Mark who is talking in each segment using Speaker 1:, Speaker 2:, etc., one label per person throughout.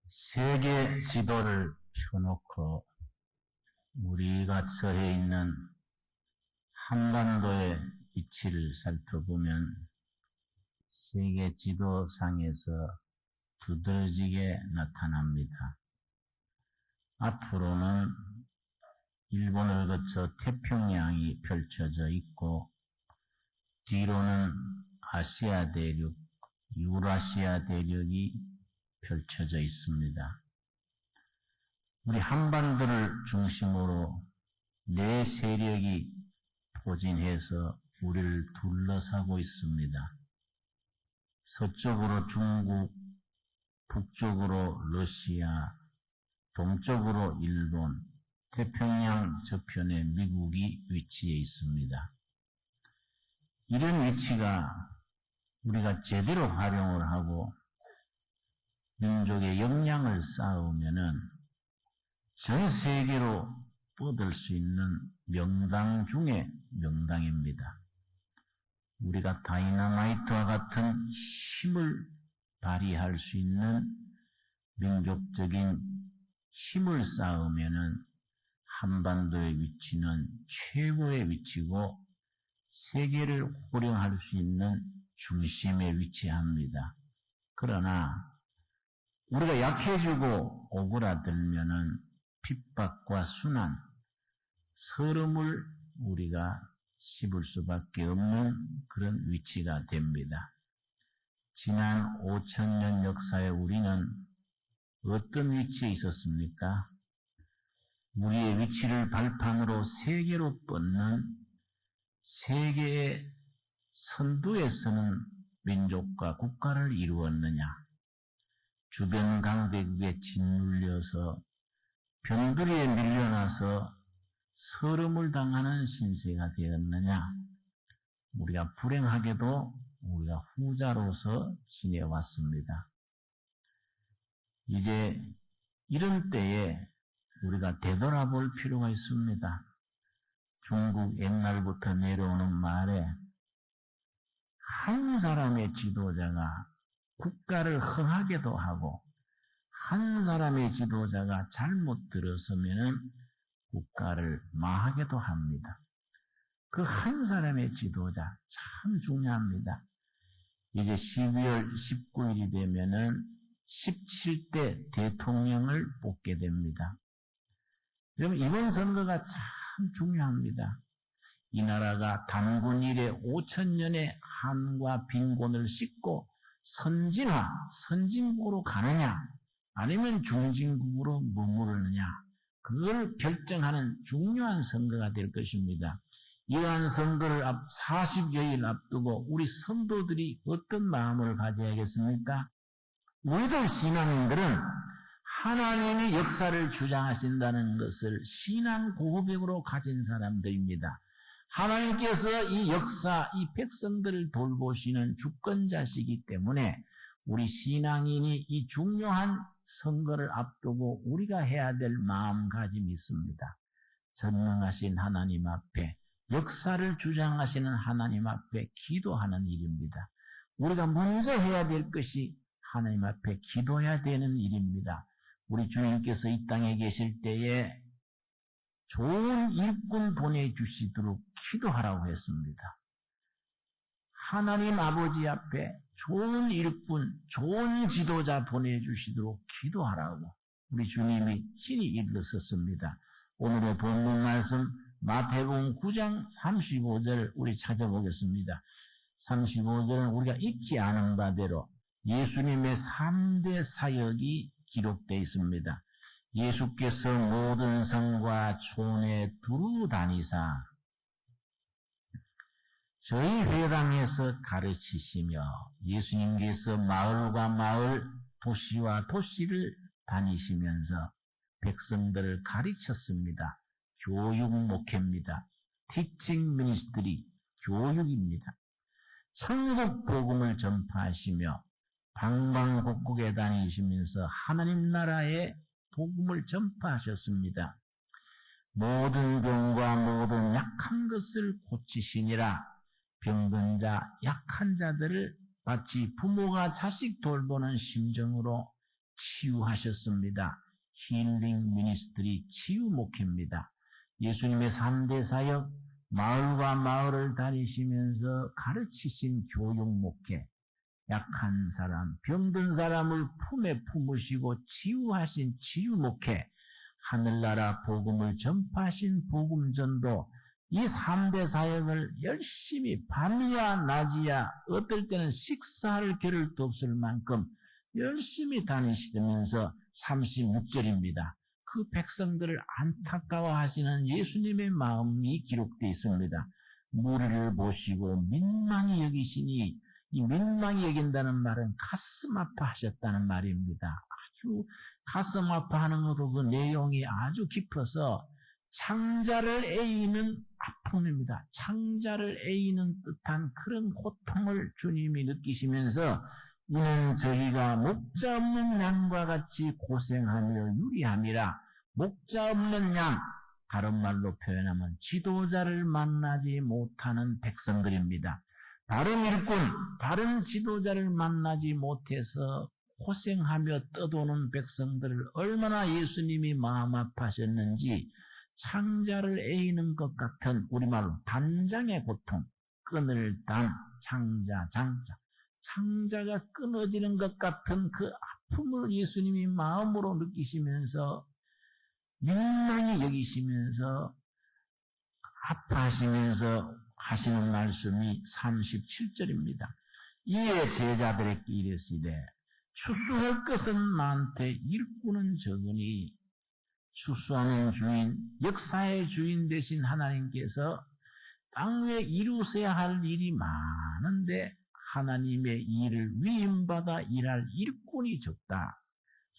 Speaker 1: 세계 지도를 펴놓고 우리가 처해 있는 한반도의 위치를 살펴보면 세계 지도상에서 두드러지게 나타납니다. 앞으로는 일본을 거쳐 태평양이 펼쳐져 있고 뒤로는 아시아 대륙, 유라시아 대륙이 펼쳐져 있습니다. 우리 한반도를 중심으로 네 세력이 포진해서 우리를 둘러싸고 있습니다. 서쪽으로 중국, 북쪽으로 러시아, 동쪽으로 일본, 태평양 저편에 미국이 위치해 있습니다. 이런 위치가 우리가 제대로 활용을 하고 민족의 역량을 쌓으면은 전 세계로 뻗을 수 있는 명당 중에 명당입니다. 우리가 다이너마이트와 같은 힘을 발휘할 수 있는 민족적인 힘을 쌓으면은 한반도의 위치는 최고의 위치고 세계를 호령할 수 있는 중심에 위치합니다. 그러나 우리가 약해지고 오그라들면은 핍박과 순환, 서름을 우리가 씹을 수밖에 없는 그런 위치가 됩니다. 지난 5,000년 역사에 우리는 어떤 위치에 있었습니까? 우리의 위치를 발판으로 세계로 뻗는 세계의 선두에 서는 민족과 국가를 이루었느냐? 주변 강대국에 짓눌려서 병들이에 밀려나서 서름을 당하는 신세가 되었느냐? 우리가 불행하게도 우리가 후자로서 지내왔습니다. 이제 이런 때에 우리가 되돌아볼 필요가 있습니다. 중국 옛날부터 내려오는 말에 한 사람의 지도자가 국가를 흥하게도 하고 한 사람의 지도자가 잘못 들었으면 국가를 망하게도 합니다. 그 한 사람의 지도자 참 중요합니다. 이제 12월 19일이 되면은 17대 대통령을 뽑게 됩니다. 그럼 이번 선거가 참 중요합니다. 이 나라가 단군 이래 5,000년의 한과 빈곤을 씻고 선진화, 선진국으로 가느냐, 아니면 중진국으로 머무르느냐, 그걸 결정하는 중요한 선거가 될 것입니다. 이러한 선거를 40여일 앞두고 우리 성도들이 어떤 마음을 가져야겠습니까? 우리들 신앙인들은 하나님이 역사를 주장하신다는 것을 신앙 고백으로 가진 사람들입니다. 하나님께서 이 역사, 이 백성들을 돌보시는 주권자시기 때문에 우리 신앙인이 이 중요한 선거를 앞두고 우리가 해야 될 마음가짐이 있습니다. 전능하신 하나님 앞에, 역사를 주장하시는 하나님 앞에 기도하는 일입니다. 우리가 먼저 해야 될 것이 하나님 앞에 기도해야 되는 일입니다. 우리 주님께서 이 땅에 계실 때에 좋은 일꾼 보내주시도록 기도하라고 했습니다. 하나님 아버지 앞에 좋은 일꾼, 좋은 지도자 보내주시도록 기도하라고 우리 주님이 친히 일렀었습니다. 오늘의 본문 말씀 마태복음 9장 35절 우리 찾아보겠습니다. 35절은 우리가 익히 아는 바대로 예수님의 3대 사역이 기록되어 있습니다. 예수께서 모든 성과 촌에 두루 다니사 저희 회당에서 가르치시며 예수님께서 마을과 마을, 도시와 도시를 다니시면서 백성들을 가르쳤습니다. 교육 목회입니다. 티칭 미니스트리, 교육입니다. 천국 복음을 전파하시며 방방곡곡에 다니시면서 하나님 나라의 복음을 전파하셨습니다. 모든 병과 모든 약한 것을 고치시니라. 병든 자, 약한 자들을 마치 부모가 자식 돌보는 심정으로 치유하셨습니다. 힐링 미니스트리 치유 목회입니다. 예수님의 3대 사역, 마을과 마을을 다니시면서 가르치신 교육 목회, 약한 사람, 병든 사람을 품에 품으시고 치유하신 치유 목회, 하늘나라 복음을 전파하신 복음전도, 이 3대 사역을 열심히 밤이야 낮이야 어떨 때는 식사할 겨를도 없을 만큼 열심히 다니시면서 36절입니다. 그 백성들을 안타까워하시는 예수님의 마음이 기록되어 있습니다. 무리를 보시고 민망히 여기시니, 이 민망히 여긴다는 말은 가슴 아파하셨다는 말입니다. 아주 가슴 아파하는 것도 그 내용이 아주 깊어서 창자를 에이는 아픔입니다. 창자를 에이는 듯한 그런 고통을 주님이 느끼시면서 이는 저희가 목자 없는 양과 같이 고생하며 유리함이라. 목자 없는 양, 다른 말로 표현하면 지도자를 만나지 못하는 백성들입니다. 바른 일꾼, 바른 지도자를 만나지 못해서 고생하며 떠도는 백성들을 얼마나 예수님이 마음 아파하셨는지, 창자를 에이는 것 같은, 우리말로 단장의 고통, 끈을 단, 창자, 장자, 창자가 끊어지는 것 같은 그 아픔을 예수님이 마음으로 느끼시면서 민망히 여기시면서 아파하시면서 하시는 말씀이 37절입니다. 이에 제자들에게 이르시되 추수할 것은 많되 일꾼은 적으니, 추수하는 주인, 역사의 주인 되신 하나님께서 땅 위에 이루셔야 할 일이 많은데 하나님의 일을 위임받아 일할 일꾼이 적다.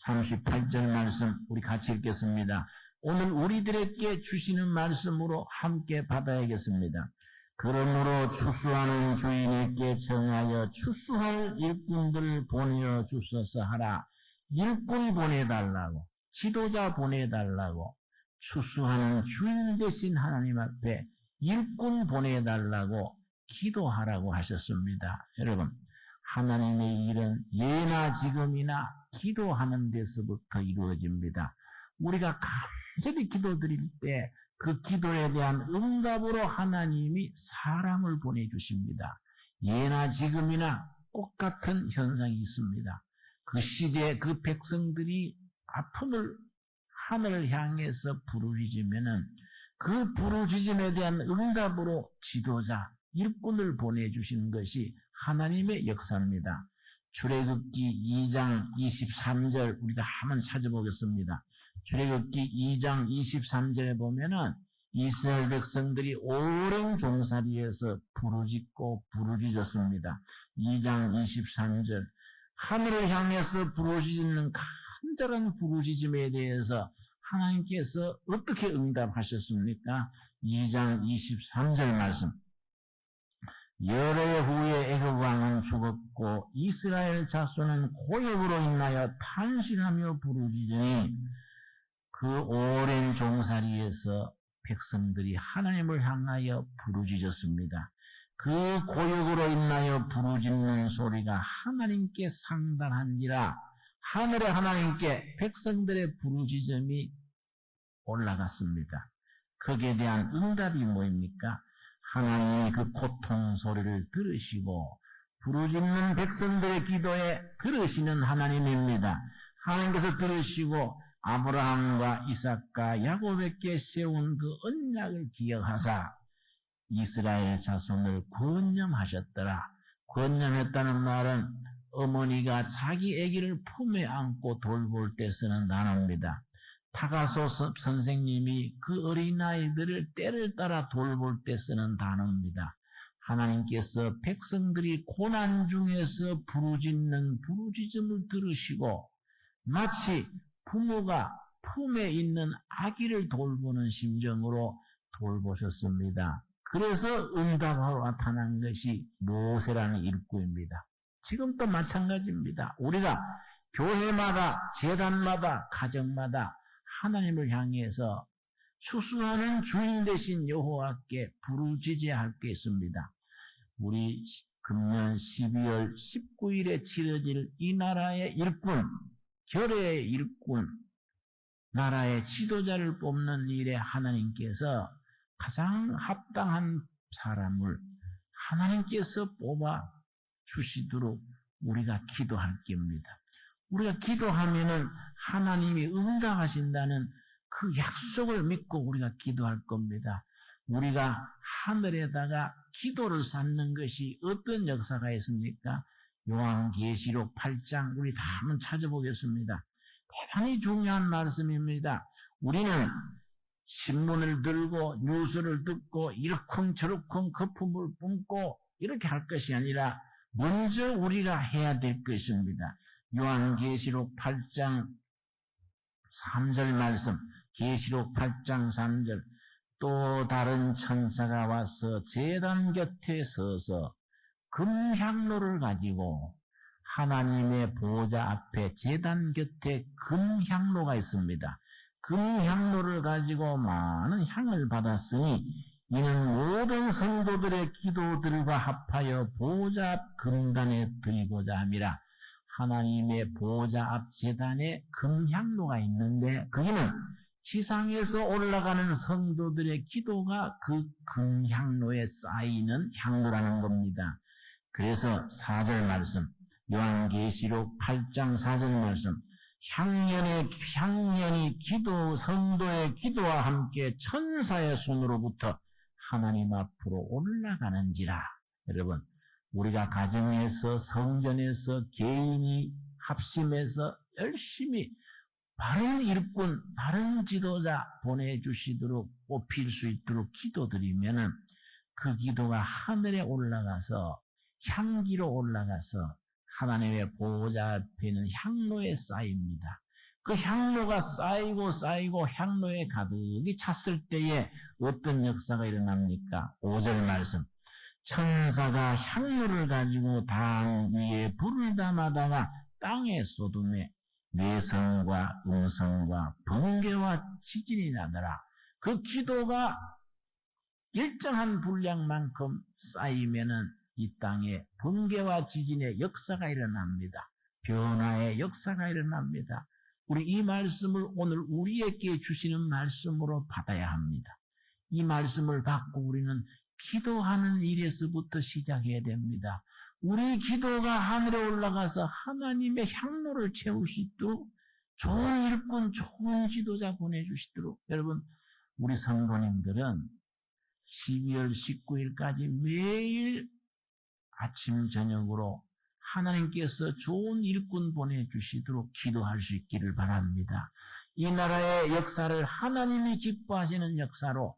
Speaker 1: 38절 말씀 우리 같이 읽겠습니다. 오늘 우리들에게 주시는 말씀으로 함께 받아야겠습니다. 그러므로 추수하는 주인에게 정하여 추수할 일꾼들을 보내어 주소서 하라. 일꾼 보내달라고, 지도자 보내달라고, 추수하는 주인 되신 하나님 앞에 일꾼 보내달라고 기도하라고 하셨습니다. 여러분, 하나님의 일은 예나 지금이나 기도하는 데서부터 이루어집니다. 우리가 간절히 기도드릴 때 그 기도에 대한 응답으로 하나님이 사람을 보내주십니다. 예나 지금이나 똑같은 현상이 있습니다. 그 시대에 그 백성들이 아픔을 하늘을 향해서 부르짖으면은 그 부르짖음에 대한 응답으로 지도자, 일꾼을 보내주시는 것이 하나님의 역사입니다. 출애굽기 2장 23절 우리가 한번 찾아보겠습니다. 출애굽기 2장 23절에 보면은 이스라엘 백성들이 오랜 종살이에서 부르짖고 부르짖었습니다. 2장 23절 하늘을 향해서 부르짖는 간절한 부르짖음에 대해서 하나님께서 어떻게 응답하셨습니까? 2장 23절 말씀. 열해 후에 애굽 왕은 죽었고 이스라엘 자손은 고역으로 인하여 탄식하며 부르짖으니, 그 오랜 종살이에서 백성들이 하나님을 향하여 부르짖었습니다. 그 고역으로 인하여 부르짖는 소리가 하나님께 상달한지라, 하늘의 하나님께 백성들의 부르짖음이 올라갔습니다. 거기에 대한 응답이 뭐입니까? 하나님이 그 고통 소리를 들으시고 부르짖는 백성들의 기도에 들으시는 하나님입니다. 하나님께서 들으시고 아브라함과 이삭과 야곱에게 세운 그 언약을 기억하사 이스라엘 자손을 권념하셨더라. 권념했다는 말은 어머니가 자기 아기를 품에 안고 돌볼 때 쓰는 단어입니다. 타가소 선생님이 그 어린아이들을 때를 따라 돌볼 때 쓰는 단어입니다. 하나님께서 백성들이 고난 중에서 부르짖는 부르짖음을 들으시고 마치 부모가 품에 있는 아기를 돌보는 심정으로 돌보셨습니다. 그래서 응답하러 나타난 것이 모세라는 일꾼입니다. 지금도 마찬가지입니다. 우리가 교회마다, 제단마다, 가정마다 하나님을 향해서 추수하는 주인 되신 여호와께 부르짖어야 할 게 있습니다. 우리 금년 12월 19일에 치러질 이 나라의 일꾼, 결의 일꾼, 나라의 지도자를 뽑는 일에 하나님께서 가장 합당한 사람을 하나님께서 뽑아 주시도록 우리가 기도할 겁니다. 우리가 기도하면은 하나님이 응답하신다는 그 약속을 믿고 우리가 기도할 겁니다. 우리가 하늘에다가 기도를 쌓는 것이 어떤 역사가 있습니까? 요한계시록 8장 우리 다 한번 찾아보겠습니다. 대단히 중요한 말씀입니다. 우리는 신문을 들고 뉴스를 듣고 이러쿵저러쿵 거품을 뿜고 이렇게 할 것이 아니라 먼저 우리가 해야 될 것입니다. 요한계시록 8장 3절 말씀, 계시록 8장 3절, 또 다른 천사가 와서 제단 곁에 서서 금향로를 가지고 하나님의 보좌 앞에 제단 곁에 금향로가 있습니다. 금향로를 가지고 많은 향을 받았으니 이는 모든 성도들의 기도들과 합하여 보좌 앞 금단에 드리고자 함이라. 하나님의 보좌 앞 제단에 금향로가 있는데 거기는 지상에서 올라가는 성도들의 기도가 그 금향로에 쌓이는 향로라는 겁니다. 그래서 4절 말씀, 요한계시록 8장 4절 말씀, 향연이 기도, 성도의 기도와 함께 천사의 손으로부터 하나님 앞으로 올라가는지라. 여러분, 우리가 가정에서, 성전에서, 개인이 합심해서 열심히 바른 일꾼, 바른 지도자 보내주시도록 뽑힐 수 있도록 기도드리면은 그 기도가 하늘에 올라가서 향기로 올라가서 하나님의 보호자 앞에 있는 향로에 쌓입니다. 그 향로가 쌓이고 향로에 가득히 찼을 때에 어떤 역사가 일어납니까? 5절 말씀. 천사가 향로를 가지고 단 위에 불을 담아다가 땅에 쏟음에 내성과 음성과 번개와 지진이 나더라. 그 기도가 일정한 분량만큼 쌓이면은 이 땅에 번개와 지진의 역사가 일어납니다. 변화의 역사가 일어납니다. 우리 이 말씀을 오늘 우리에게 주시는 말씀으로 받아야 합니다. 이 말씀을 받고 우리는 기도하는 일에서부터 시작해야 됩니다. 우리 기도가 하늘에 올라가서 하나님의 향로를 채울 수 있도록 좋은 일꾼, 좋은 지도자 보내주시도록 여러분, 우리 성도님들은 12월 19일까지 매일 아침 저녁으로 하나님께서 좋은 일꾼 보내주시도록 기도할 수 있기를 바랍니다. 이 나라의 역사를 하나님이 기뻐하시는 역사로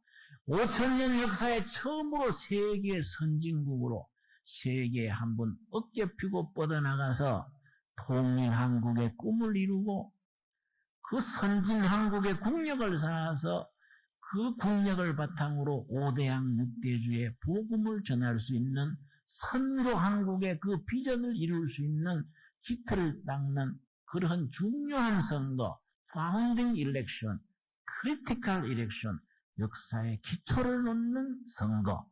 Speaker 1: 5,000년 역사에 처음으로 세계 선진국으로 세계에 한번 어깨 펴고 뻗어나가서 통일한국의 꿈을 이루고 그 선진한국의 국력을 쌓아서 그 국력을 바탕으로 5대양 6대주의 복음을 전할 수 있는 선교한국의 그 비전을 이룰 수 있는 기틀을 닦는 그러한 중요한 선거, 파운딩 일렉션, 크리티컬 일렉션, 역사의 기초를 놓는 선거,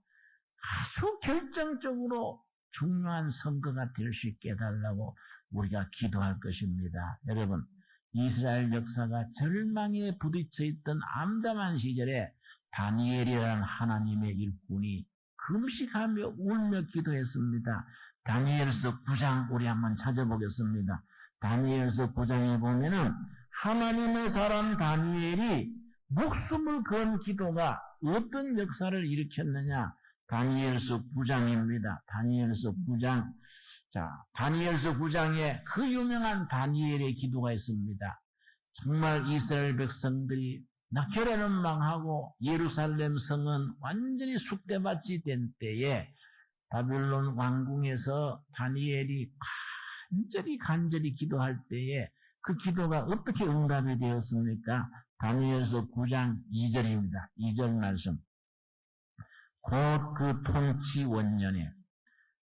Speaker 1: 아주 결정적으로 중요한 선거가 될 수 있게 해달라고 우리가 기도할 것입니다. 여러분, 이스라엘 역사가 절망에 부딪혀 있던 암담한 시절에 다니엘이라는 하나님의 일꾼이 금식하며 울며 기도했습니다. 다니엘서 9장 우리 한번 찾아보겠습니다. 다니엘서 9장에 보면은 하나님의 사람 다니엘이 목숨을 건 기도가 어떤 역사를 일으켰느냐? 다니엘서 9장입니다. 다니엘서 9장. 자, 다니엘서 9장에 그 유명한 다니엘의 기도가 있습니다. 정말 이스라엘 백성들이 결혼은 망하고 예루살렘 성은 완전히 쑥대밭이 된 때에 바빌론 왕궁에서 다니엘이 간절히 기도할 때에 그 기도가 어떻게 응답이 되었습니까? 다니엘서 9장 2절입니다. 2절 말씀. 곧 그 통치 원년에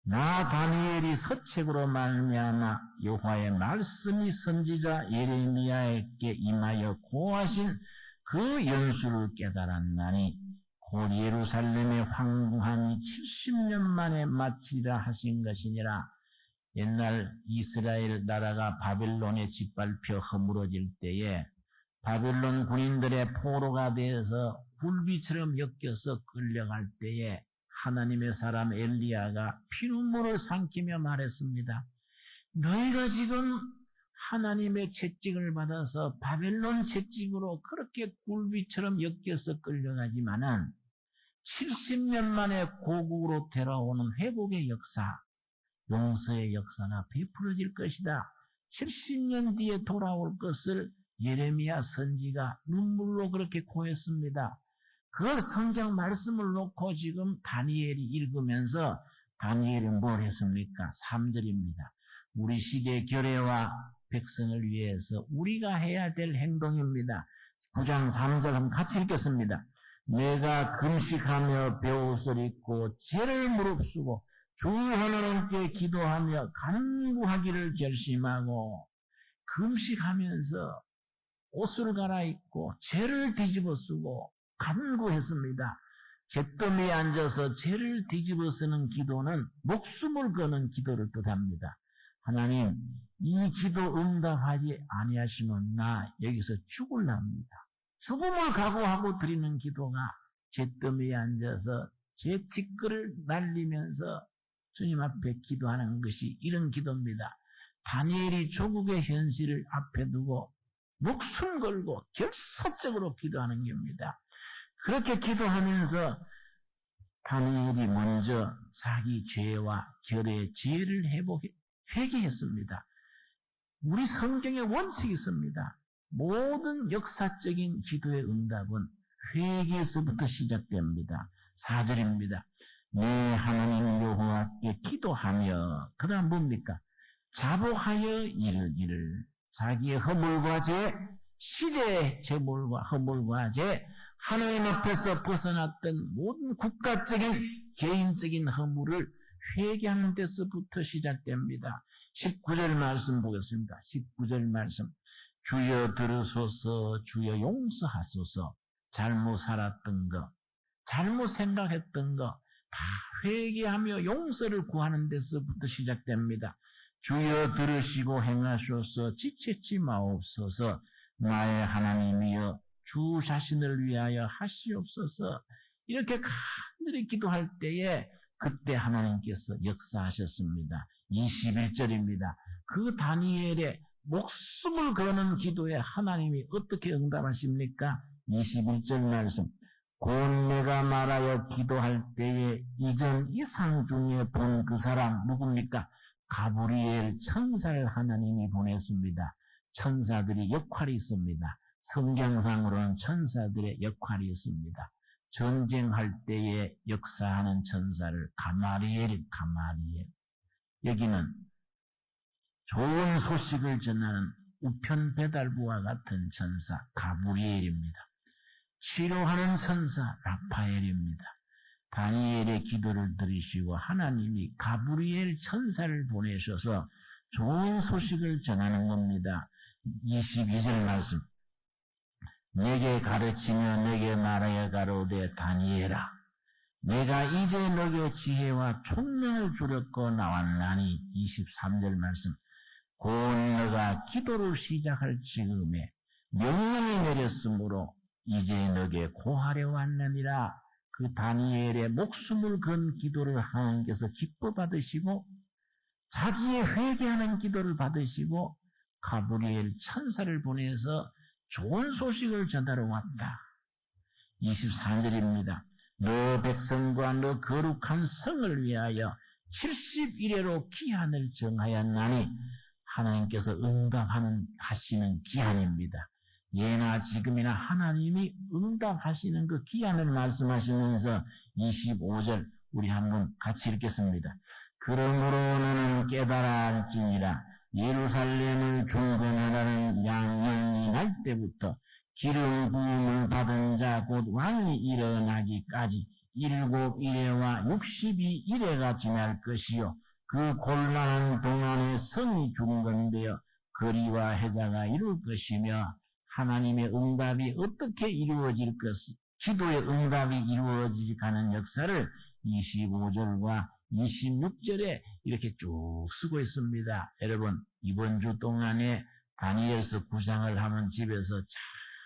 Speaker 1: 나 다니엘이 서책으로 말미암아 여호와의 말씀이 선지자 예레미야에게 임하여 고하신 그 연수를 깨달았나니 곧 예루살렘의 황궁함이 70년 만에 마치리라 하신 것이니라. 옛날 이스라엘 나라가 바벨론에 짓밟혀 허물어질 때에 바벨론 군인들의 포로가 되어서 굴비처럼 엮여서 끌려갈 때에 하나님의 사람 엘리야가 피눈물을 삼키며 말했습니다. 너희가 지금 하나님의 채찍을 받아서 바벨론 채찍으로 그렇게 굴비처럼 엮여서 끌려가지만은 70년 만에 고국으로 되돌아오는 회복의 역사, 용서의 역사가 베풀어질 것이다. 70년 뒤에 돌아올 것을 예레미야 선지가 눈물로 그렇게 고했습니다. 그 성경 말씀을 놓고 지금 다니엘이 읽으면서 다니엘이 뭘 했습니까? 3절입니다. 우리 시대 교회와 백성을 위해서 우리가 해야 될 행동입니다. 9장 3절 한번 같이 읽겠습니다. 내가 금식하며 벼옷을 입고 죄를 무릅쓰고 주 하나님께 기도하며 간구하기를 결심하고 금식하면서 옷을 갈아입고 죄를 뒤집어 쓰고 간구했습니다. 잿더미에 앉아서 죄를 뒤집어 쓰는 기도는 목숨을 거는 기도를 뜻합니다. 하나님, 이 기도 응답하지 아니하시면 나 여기서 죽을랍니다. 죽음을 각오하고 드리는 기도가 잿더미에 앉아서 제 티끌을 날리면서 주님 앞에 기도하는 것이 이런 기도입니다. 다니엘이 조국의 현실을 앞에 두고 목숨 걸고 결사적으로 기도하는 겁니다. 그렇게 기도하면서 다니엘이 먼저 자기 죄와 결의 죄를 회개했습니다. 우리 성경에 원칙이 있습니다. 모든 역사적인 기도의 응답은 회개에서부터 시작됩니다. 4절입니다. 내 하나님 여호와께 기도하며 그 다음 뭡니까? 자복하여 이르기를 자기의 허물과 죄, 시대의 재물과 허물과 죄, 하나님 앞에서 벗어났던 모든 국가적인 개인적인 허물을 회개하는 데서부터 시작됩니다. 19절 말씀 보겠습니다. 19절 말씀. 주여 들으소서, 주여 용서하소서. 잘못 살았던 거, 잘못 생각했던 거 다 회개하며 용서를 구하는 데서부터 시작됩니다. 주여 들으시고 행하소서, 지체치 마옵소서. 나의 하나님이여 주 자신을 위하여 하시옵소서. 이렇게 간절히 기도할 때에 그때 하나님께서 역사하셨습니다. 21절입니다. 그 다니엘의 목숨을 거는 기도에 하나님이 어떻게 응답하십니까? 21절 말씀. 곧 내가 말하여 기도할 때에 이전 이상 중에 본 그 사람 누굽니까? 가브리엘 천사를 하나님이 보냈습니다. 천사들이 역할이 있습니다. 성경상으로는 천사들의 역할이 있습니다. 전쟁할 때에 역사하는 천사를 가마리엘. 여기는 좋은 소식을 전하는 우편 배달부와 같은 천사 가브리엘입니다. 치료하는 천사 라파엘입니다. 다니엘의 기도를 들으시고 하나님이 가브리엘 천사를 보내셔서 좋은 소식을 전하는 겁니다. 22절 말씀. 내게 가르치며 내게 말하여 가로되 다니엘아, 내가 이제 너게 지혜와 총명을 주려고 나왔나니. 23절 말씀. 곧 너가 기도를 시작할 지금에 명령이 내렸으므로 이제 너게 고하려 왔느니라. 그 다니엘의 목숨을 건 기도를 하나님께서 기뻐 받으시고 자기의 회개하는 기도를 받으시고 가브리엘 천사를 보내서 좋은 소식을 전하러 왔다. 24절입니다. 너 백성과 너 거룩한 성을 위하여 70일에로 기한을 정하였나니. 하나님께서 응답하시는 기한입니다. 예나 지금이나 하나님이 응답하시는 그 기한을 말씀하시면서 25절 우리 한번 같이 읽겠습니다. 그러므로 너는 깨달아 알지니라. 예루살렘을 중건하라는 양령이 날 때부터 기름 부음을 받은 자 곧 왕이 일어나기까지 7일에와 62일에가 지날 것이요. 그 곤란한 동안에 성이 중건되어 거리와 해자가 이룰 것이며 하나님의 응답이 어떻게 이루어질 것, 기도의 응답이 이루어지지 가는 역사를 25절과 26절에 이렇게 쭉 쓰고 있습니다. 여러분, 이번 주 동안에 다니엘서 9장을 한번 집에서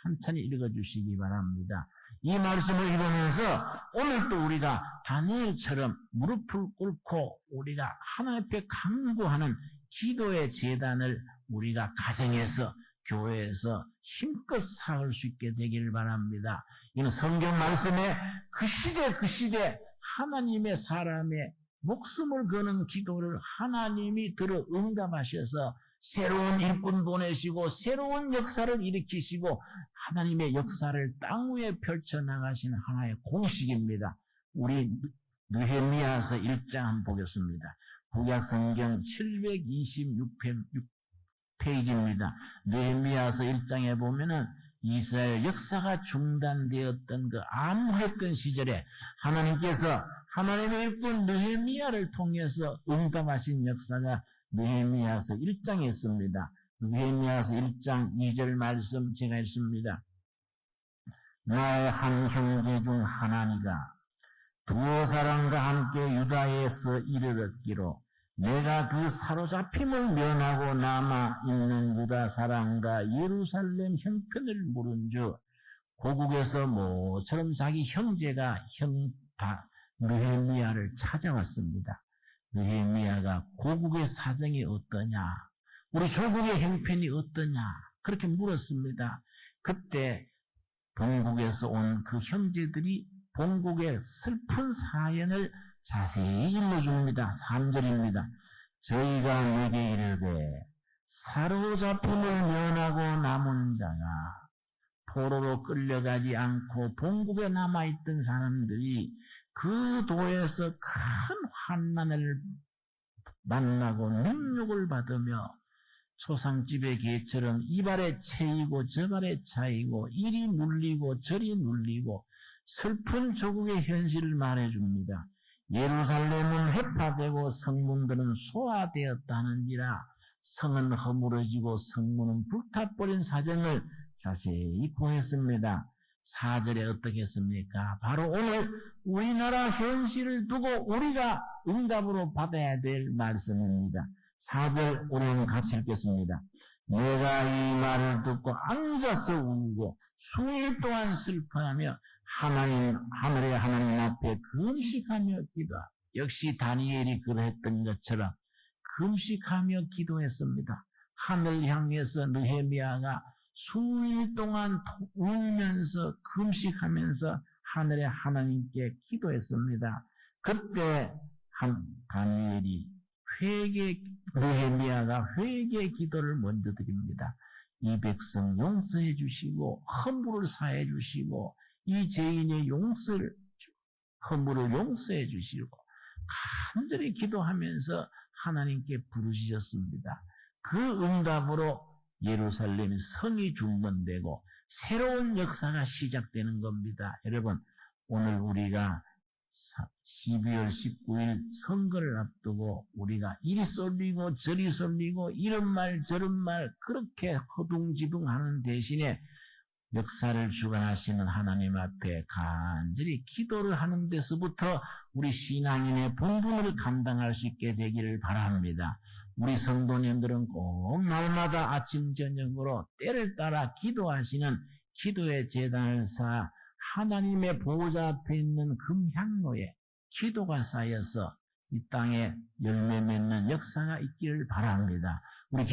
Speaker 1: 천천히 읽어주시기 바랍니다. 이 말씀을 읽으면서 오늘 또 우리가 다니엘처럼 무릎을 꿇고 우리가 하나님 앞에 간구하는 기도의 제단을 우리가 가정에서 교회에서 힘껏 쌓을 수 있게 되기를 바랍니다. 이는 성경 말씀에 그 시대 하나님의 사람의 목숨을 거는 기도를 하나님이 들어 응답하셔서 새로운 일꾼 보내시고 새로운 역사를 일으키시고 하나님의 역사를 땅 위에 펼쳐나가시는 하나의 공식입니다. 우리 느헤미야서 1장 한번 보겠습니다. 구약성경 726페이지입니다. 느헤미야서 1장에 보면은 이스라엘 역사가 중단되었던 그 암흑했던 시절에 하나님께서 하나님의 일꾼 느헤미야를 통해서 응답하신 역사가 느헤미야서 1장에 있습니다. 느헤미야서 1장 2절 말씀 제가 읽습니다. 나의 한 형제 중 하나니가 두어 사람과 함께 유다에서 이르렀기로 내가 그 사로잡힘을 면하고 남아있는 유다 사람과 예루살렘 형편을 물은즉 고국에서 모처럼 자기 형제가 느헤미야를 찾아왔습니다. 느헤미야가 고국의 사정이 어떠냐, 우리 조국의 형편이 어떠냐 그렇게 물었습니다. 그때 본국에서 온 그 형제들이 본국의 슬픈 사연을 자세히 일러줍니다. 3절입니다. 저희가 내게 이르되 사로잡힘을 면하고 남은 자가 포로로 끌려가지 않고 본국에 남아있던 사람들이 그 도에서 큰 환난을 만나고 능욕을 받으며 초상집의 개처럼 이발에 채이고 저발에 차이고 이리 눌리고 저리 눌리고 슬픈 조국의 현실을 말해줍니다. 예루살렘은 회파되고 성문들은 소화되었다 하는지라 성은 허물어지고 성문은 불타버린 사정을 자세히 보였습니다. 4절에 어떻게 했습니까? 바로 오늘 우리나라 현실을 두고 우리가 응답으로 받아야 될 말씀입니다. 4절 우리는 같이 읽겠습니다. 내가 이 말을 듣고 앉아서 울고 수일 동안 슬퍼하며 하늘의 하나님 앞에 금식하며 기도하. 역시 다니엘이 그랬던 것처럼 금식하며 기도했습니다. 하늘 향해서 느헤미야가 수일 동안 울면서 금식하면서 하늘의 하나님께 기도했습니다. 그때 다니엘이 느헤미야가 회개 기도를 먼저 드립니다. 이 백성 용서해 주시고 허물을 사해 주시고 이 죄인의 허물을 용서해 주시고 간절히 기도하면서 하나님께 부르짖었습니다. 그 응답으로 예루살렘 성이 중건되고 새로운 역사가 시작되는 겁니다. 여러분, 오늘 우리가 12월 19일 선거를 앞두고 우리가 이리 쏠리고 저리 쏠리고 이런 말 저런 말 그렇게 허둥지둥하는 대신에 역사를 주관하시는 하나님 앞에 간절히 기도를 하는 데서부터 우리 신앙인의 본분을 감당할 수 있게 되기를 바랍니다. 우리 성도님들은 꼭 날마다 아침 저녁으로 때를 따라 기도하시는 기도의 제단을 쌓아 하나님의 보호자 앞에 있는 금향로에 기도가 쌓여서 이 땅에 열매 맺는 역사가 있기를 바랍니다. 우리